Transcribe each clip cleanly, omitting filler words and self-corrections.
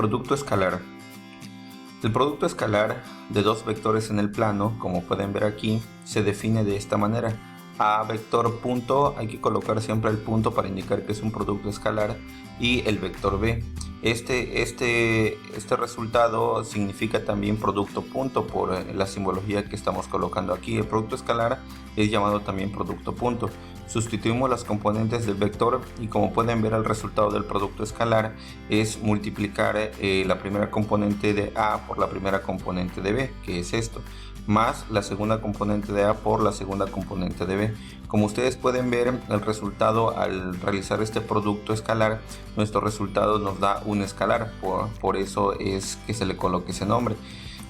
Producto escalar. El producto escalar de dos vectores en el plano, como pueden ver aquí, se define de esta manera. A vector punto, hay que colocar siempre el punto para indicar que es un producto escalar, y el vector B. Este resultado significa también producto punto por la simbología que estamos colocando aquí. El producto escalar es llamado también producto punto. Sustituimos las componentes del vector y, como pueden ver, el resultado del producto escalar es multiplicar la primera componente de A por la primera componente de B, que es esto, más la segunda componente de A por la segunda componente de B. Como ustedes pueden ver, el resultado, al realizar este producto escalar, nuestro resultado nos da un escalar, por eso es que se le coloca ese nombre.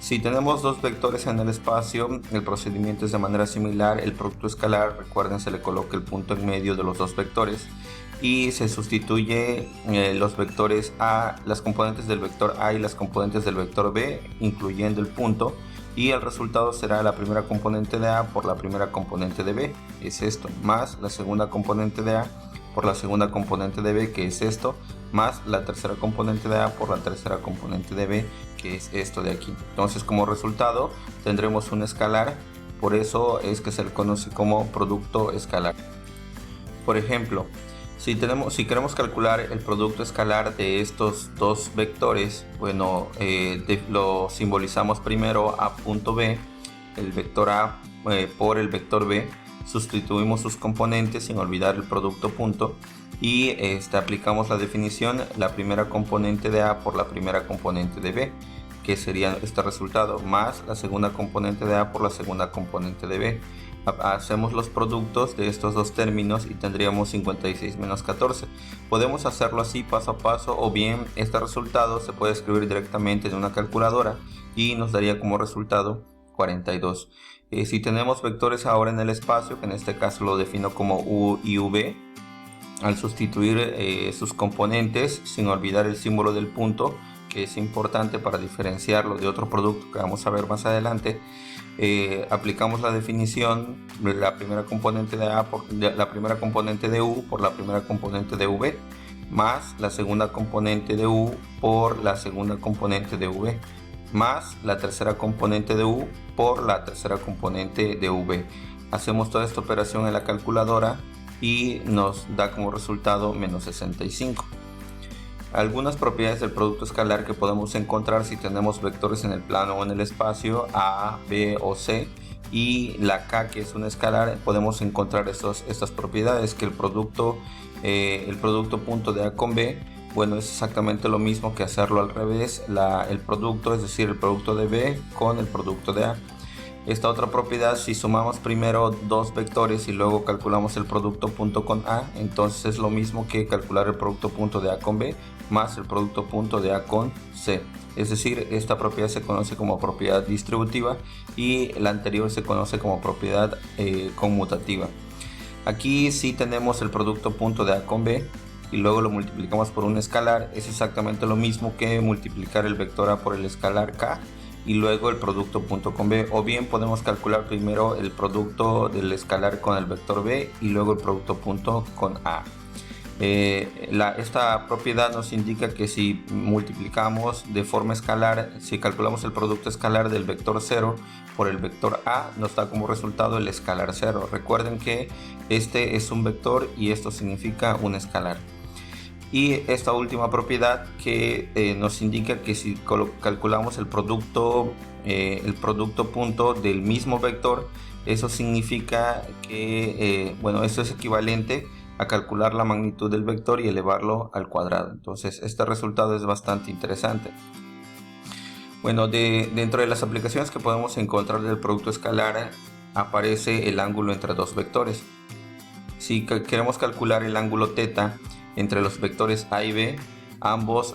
Si tenemos dos vectores en el espacio, el procedimiento es de manera similar. El producto escalar, recuerden, se le coloca el punto en medio de los dos vectores y se sustituye los vectores A, las componentes del vector A y las componentes del vector B, incluyendo el punto, y el resultado será la primera componente de A por la primera componente de B, es esto, más la segunda componente de A por la segunda componente de B, que es esto, más la tercera componente de A por la tercera componente de B, que es esto de aquí. Entonces, como resultado tendremos un escalar, por eso es que se le conoce como producto escalar. Por ejemplo, si queremos calcular el producto escalar de estos dos vectores, bueno, lo simbolizamos primero a punto B, el vector A por el vector B, sustituimos sus componentes sin olvidar el producto punto y aplicamos la definición, la primera componente de A por la primera componente de B, que sería este resultado, más la segunda componente de A por la segunda componente de B. Hacemos los productos de estos dos términos y tendríamos 56 menos 14. Podemos hacerlo así paso a paso, o bien este resultado se puede escribir directamente en una calculadora y nos daría como resultado 42. Si tenemos vectores ahora en el espacio, que en este caso lo defino como U y V, al sustituir sus componentes sin olvidar el símbolo del punto, que es importante para diferenciarlo de otro producto que vamos a ver más adelante, aplicamos la definición, la primera componente de A por la primera componente de U por la primera componente de V, más la segunda componente de U por la segunda componente de V, más la tercera componente de U por la tercera componente de V. Hacemos toda esta operación en la calculadora y nos da como resultado menos 65. Algunas propiedades del producto escalar que podemos encontrar si tenemos vectores en el plano o en el espacio A, B o C, y la K, que es un escalar, podemos encontrar estas propiedades, que el producto punto de A con B, bueno, es exactamente lo mismo que hacerlo al revés, el producto, es decir, el producto de B con el producto de A. Esta otra propiedad, si sumamos primero dos vectores y luego calculamos el producto punto con A, entonces es lo mismo que calcular el producto punto de A con B más el producto punto de A con C. Es decir, esta propiedad se conoce como propiedad distributiva y la anterior se conoce como propiedad conmutativa. Aquí sí tenemos el producto punto de A con B y luego lo multiplicamos por un escalar. Es exactamente lo mismo que multiplicar el vector A por el escalar K y luego el producto punto con B, o bien podemos calcular primero el producto del escalar con el vector B y luego el producto punto con A. Esta propiedad nos indica que si multiplicamos de forma escalar, si calculamos el producto escalar del vector 0 por el vector A, nos da como resultado el escalar 0. Recuerden que este es un vector y esto significa un escalar. Y esta última propiedad que nos indica que si calculamos el producto punto del mismo vector, eso significa que bueno, eso es equivalente a calcular la magnitud del vector y elevarlo al cuadrado. Entonces este resultado es bastante interesante. Bueno, dentro de las aplicaciones que podemos encontrar del producto escalar aparece el ángulo entre dos vectores. Si queremos calcular el ángulo θ entre los vectores A y B, ambos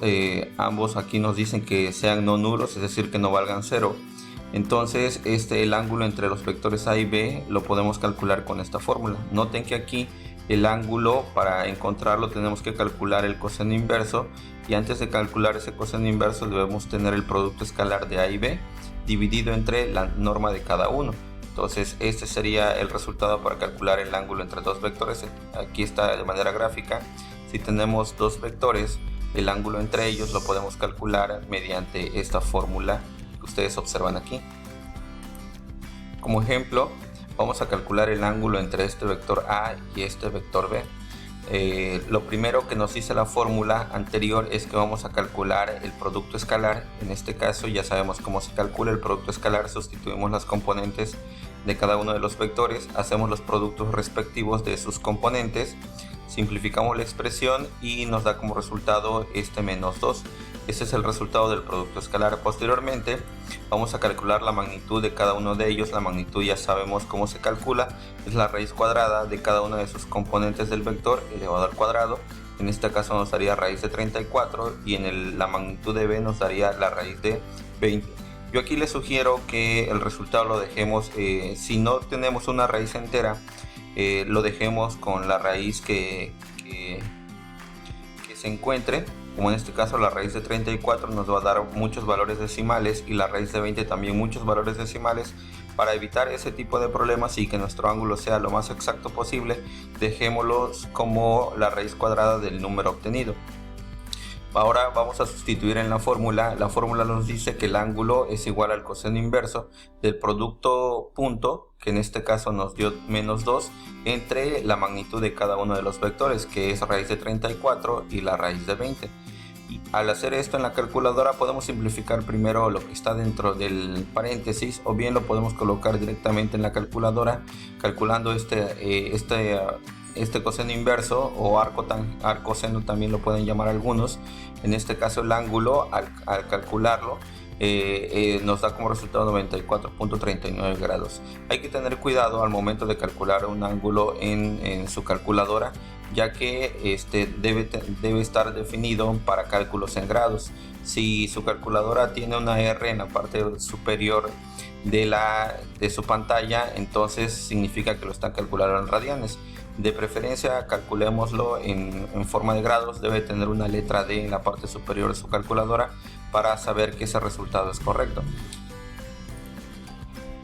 aquí nos dicen que sean no nulos, es decir, que no valgan 0. Entonces el ángulo entre los vectores A y B lo podemos calcular con esta fórmula. Noten que aquí el ángulo, para encontrarlo tenemos que calcular el coseno inverso, y antes de calcular ese coseno inverso debemos tener el producto escalar de A y B dividido entre la norma de cada uno. Entonces este sería el resultado para calcular el ángulo entre dos vectores. Aquí está de manera gráfica. Si tenemos dos vectores, el ángulo entre ellos lo podemos calcular mediante esta fórmula que ustedes observan aquí. Como ejemplo, vamos a calcular el ángulo entre este vector A y este vector B. Lo primero que nos dice la fórmula anterior es que vamos a calcular el producto escalar. En este caso ya sabemos cómo se calcula el producto escalar. Sustituimos las componentes de cada uno de los vectores, hacemos los productos respectivos de sus componentes, simplificamos la expresión y nos da como resultado este menos 2. Este es el resultado del producto escalar. Posteriormente vamos a calcular la magnitud de cada uno de ellos. La magnitud ya sabemos cómo se calcula, es la raíz cuadrada de cada una de sus componentes del vector elevado al cuadrado. En este caso nos daría raíz de 34 y en la magnitud de b nos daría la raíz de 20. Yo aquí les sugiero que el resultado lo dejemos, si no tenemos una raíz entera, lo dejemos con la raíz que se encuentre. Como en este caso la raíz de 34 nos va a dar muchos valores decimales y la raíz de 20 también muchos valores decimales. Para evitar ese tipo de problemas y que nuestro ángulo sea lo más exacto posible, dejémoslos como la raíz cuadrada del número obtenido. Ahora vamos a sustituir en la fórmula. La fórmula nos dice que el ángulo es igual al coseno inverso del producto punto, que en este caso nos dio menos 2, entre la magnitud de cada uno de los vectores, que es raíz de 34 y la raíz de 20. Y al hacer esto en la calculadora podemos simplificar primero lo que está dentro del paréntesis, o bien lo podemos colocar directamente en la calculadora calculando este coseno inverso o arcoseno también lo pueden llamar algunos. En este caso el ángulo al calcularlo nos da como resultado 94.39 grados. Hay que tener cuidado al momento de calcular un ángulo en su calculadora, ya que debe estar definido para cálculos en grados. Si su calculadora tiene una R en la parte superior de su pantalla, entonces significa que lo están calculando en radianes. De preferencia calculémoslo en forma de grados. Debe tener una letra D en la parte superior de su calculadora para saber que ese resultado es correcto.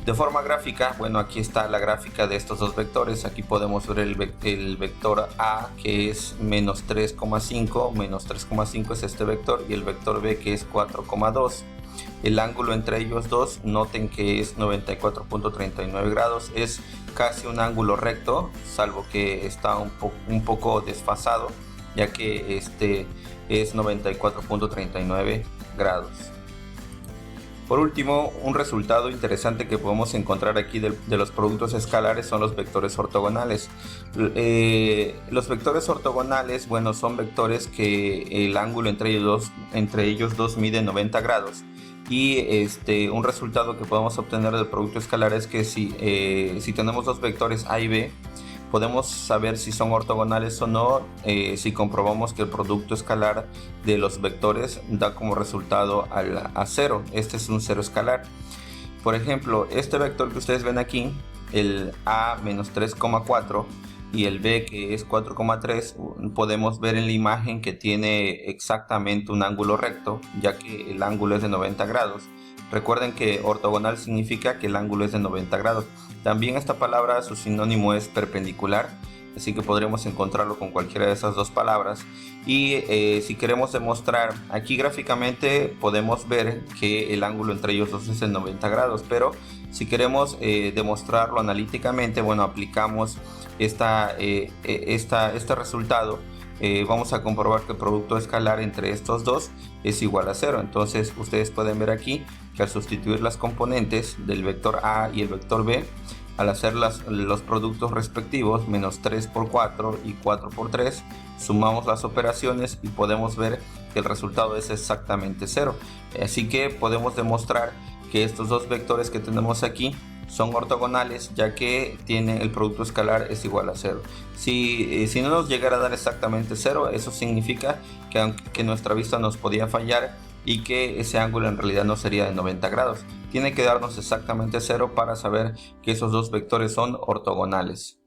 De forma gráfica, bueno, aquí está la gráfica de estos dos vectores. Aquí podemos ver el vector A, que es menos 3,5, menos 3,5 es este vector, y el vector B, que es 4,2. El ángulo entre ellos dos, noten que es 94.39 grados, es casi un ángulo recto, salvo que está un poco desfasado, ya que este es 94.39 grados. Por último, un resultado interesante que podemos encontrar aquí de los productos escalares son los vectores ortogonales. Los vectores ortogonales, bueno, son vectores que el ángulo entre ellos dos mide 90 grados. Y un resultado que podemos obtener del producto escalar es que si tenemos dos vectores A y B, podemos saber si son ortogonales o no si comprobamos que el producto escalar de los vectores da como resultado a 0. Este es un cero escalar. Por ejemplo, este vector que ustedes ven aquí, el A menos 3,4 y el B, que es 4,3, podemos ver en la imagen que tiene exactamente un ángulo recto, ya que el ángulo es de 90 grados. Recuerden que ortogonal significa que el ángulo es de 90 grados. También esta palabra, su sinónimo es perpendicular, así que podremos encontrarlo con cualquiera de esas dos palabras. Y si queremos demostrar, aquí gráficamente podemos ver que el ángulo entre ellos dos es de 90 grados, pero si queremos demostrarlo analíticamente, bueno, aplicamos este resultado. Vamos a comprobar que el producto escalar entre estos dos es igual a 0. Entonces ustedes pueden ver aquí que al sustituir las componentes del vector A y el vector B, al hacer los productos respectivos, menos 3 por 4 y 4 por 3, sumamos las operaciones y podemos ver que el resultado es exactamente 0. Así que podemos demostrar que estos dos vectores que tenemos aquí son ortogonales, ya que el producto escalar es igual a 0. Si no nos llegara a dar exactamente 0, eso significa que nuestra vista nos podía fallar y que ese ángulo en realidad no sería de 90 grados. Tiene que darnos exactamente 0 para saber que esos dos vectores son ortogonales.